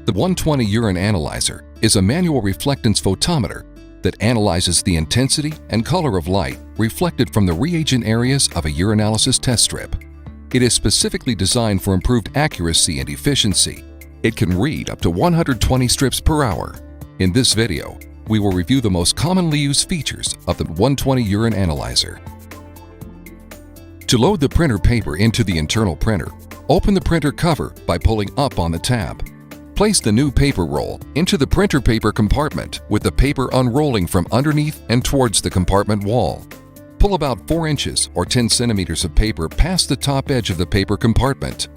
The 120 Urine Analyzer is a manual reflectance photometer that analyzes the intensity and color of light reflected from the reagent areas of a urinalysis test strip. It is specifically designed for improved accuracy and efficiency. It can read up to 120 strips per hour. In this video, we will review the most commonly used features of the 120 Urine Analyzer. To load the printer paper into the internal printer, open the printer cover by pulling up on the tab. Place the new paper roll into the printer paper compartment with the paper unrolling from underneath and towards the compartment wall. Pull about 4 inches or 10 centimeters of paper past the top edge of the paper compartment.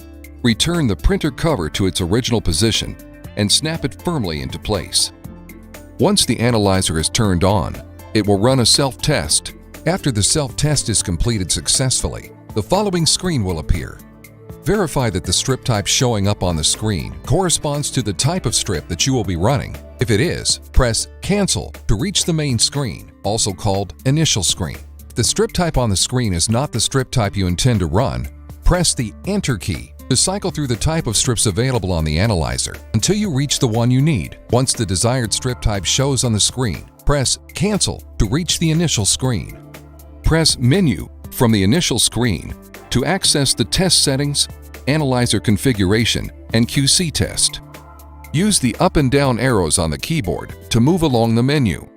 Return the printer cover to its original position and snap it firmly into place. Once the analyzer is turned on, it will run a self-test. After the self-test is completed successfully, the following screen will appear. Verify that the strip type showing up on the screen corresponds to the type of strip that you will be running. If it is, press Cancel to reach the main screen, also called Initial Screen. If the strip type on the screen is not the strip type you intend to run, press the Enter key to cycle through the type of strips available on the analyzer until you reach the one you need. Once the desired strip type shows on the screen, press Cancel to reach the initial screen. Press Menu from the initial screen to access the test settings, analyzer configuration, and QC test. Use the up and down arrows on the keyboard to move along the menu.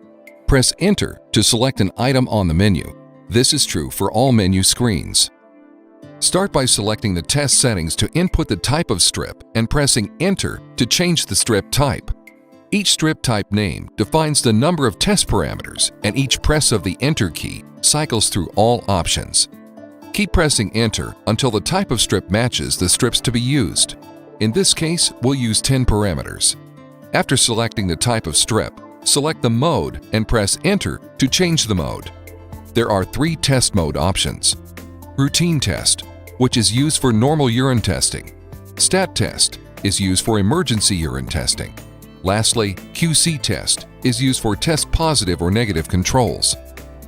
Press Enter to select an item on the menu. This is true for all menu screens. Start by selecting the test settings to input the type of strip and pressing Enter to change the strip type. Each strip type name defines the number of test parameters, and each press of the Enter key cycles through all options. Keep pressing Enter until the type of strip matches the strips to be used. In this case, we'll use 10 parameters. After selecting the type of strip, select the mode and press Enter to change the mode. There are 3 test mode options. Routine test, which is used for normal urine testing. Stat test is used for emergency urine testing. Lastly, QC test is used for test positive or negative controls.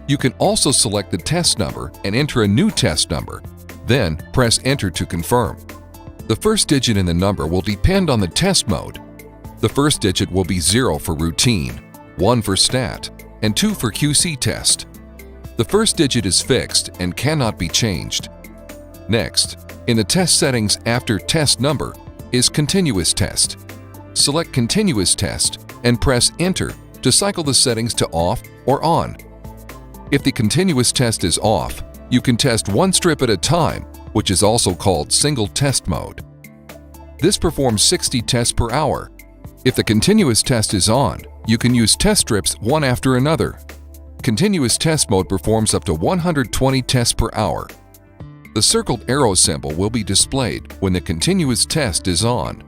You can also select the test number and enter a new test number, then press Enter to confirm. The first digit in the number will depend on the test mode. The first digit will be 0 for routine, 1 for stat, and 2 for QC test. The first digit is fixed and cannot be changed. Next, in the test settings after test number is continuous test. Select continuous test and press Enter to cycle the settings to off or on. If the continuous test is off, you can test one strip at a time, which is also called single test mode. This performs 60 tests per hour. If the continuous test is on, you can use test strips one after another. Continuous test mode performs up to 120 tests per hour. The circled arrow symbol will be displayed when the continuous test is on.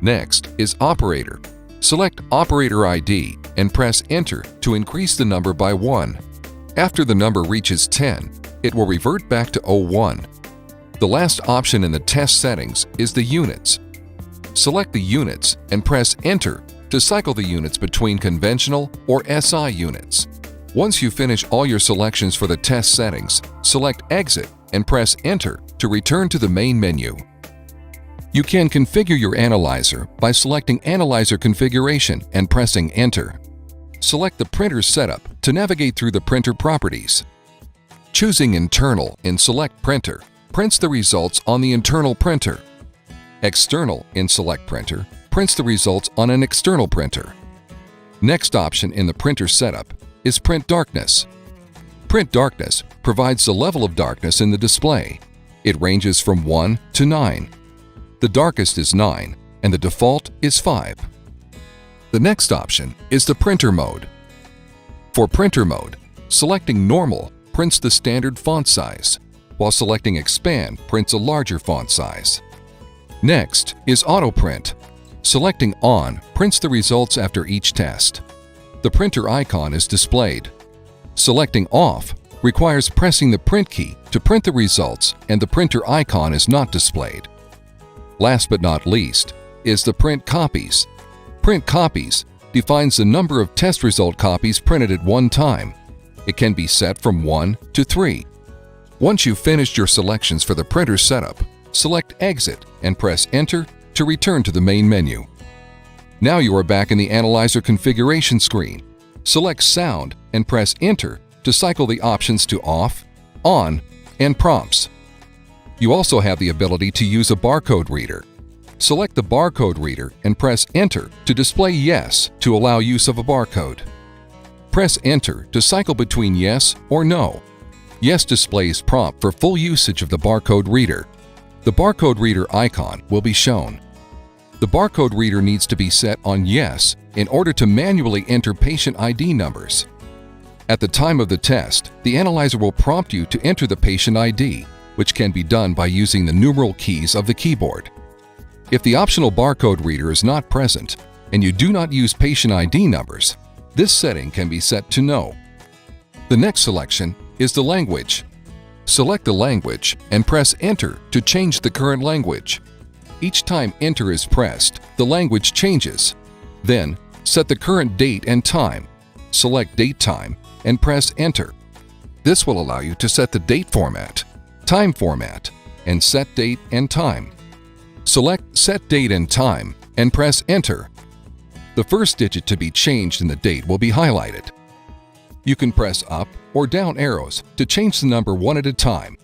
Next is Operator. Select Operator ID and press Enter to increase the number by 1. After the number reaches 10, it will revert back to 01. The last option in the test settings is the units. Select the units and press Enter to cycle the units between conventional or SI units. Once you finish all your selections for the test settings, select Exit and press Enter to return to the main menu. You can configure your analyzer by selecting Analyzer Configuration and pressing Enter. Select the printer setup to navigate through the printer properties. Choosing Internal in Select Printer prints the results on the internal printer. External in Select Printer prints the results on an external printer. Next option in the printer setup is Print Darkness. Print Darkness provides the level of darkness in the display. It ranges from 1 to 9. The darkest is 9 and the default is 5. The next option is the printer mode. For printer mode, selecting Normal prints the standard font size, while selecting Expand prints a larger font size. Next is Auto Print. Selecting On prints the results after each test. The printer icon is displayed. Selecting Off requires pressing the print key to print the results, and the printer icon is not displayed. Last but not least is the Print Copies. Print Copies defines the number of test result copies printed at one time. It can be set from 1 to 3. Once you've finished your selections for the printer setup, select Exit and press Enter to return to the main menu. Now you are back in the Analyzer configuration screen. Select Sound and press Enter to cycle the options to Off, On, and Prompts. You also have the ability to use a barcode reader. Select the barcode reader and press Enter to display Yes to allow use of a barcode. Press Enter to cycle between Yes or No. Yes displays prompt for full usage of the barcode reader. The barcode reader icon will be shown. The barcode reader needs to be set on Yes in order to manually enter patient ID numbers. At the time of the test, the analyzer will prompt you to enter the patient ID, which can be done by using the numeral keys of the keyboard. If the optional barcode reader is not present and you do not use patient ID numbers, this setting can be set to No. The next selection is the language. Select the language and press Enter to change the current language. Each time Enter is pressed, the language changes. Then, set the current date and time. Select Date Time and press Enter. This will allow you to set the date format, time format, and set date and time. Select Set Date and Time and press Enter. The first digit to be changed in the date will be highlighted. You can press up or down arrows to change the number one at a time,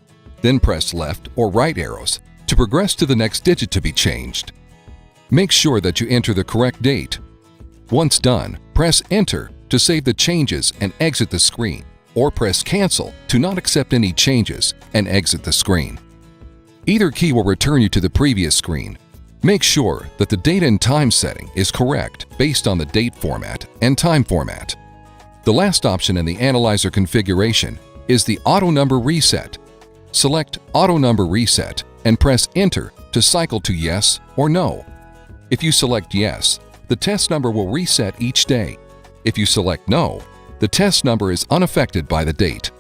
then press left or right arrows to progress to the next digit to be changed. Make sure that you enter the correct date. Once done, press Enter to save the changes and exit the screen, or press Cancel to not accept any changes and exit the screen. Either key will return you to the previous screen. Make sure that the date and time setting is correct based on the date format and time format. The last option in the Analyzer configuration is the Auto Number Reset. Select Auto Number Reset and press Enter to cycle to Yes or No. If you select Yes, the test number will reset each day. If you select No, the test number is unaffected by the date.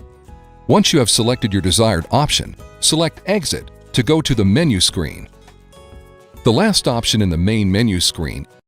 Once you have selected your desired option, select Exit to go to the menu screen. The last option in the main menu screen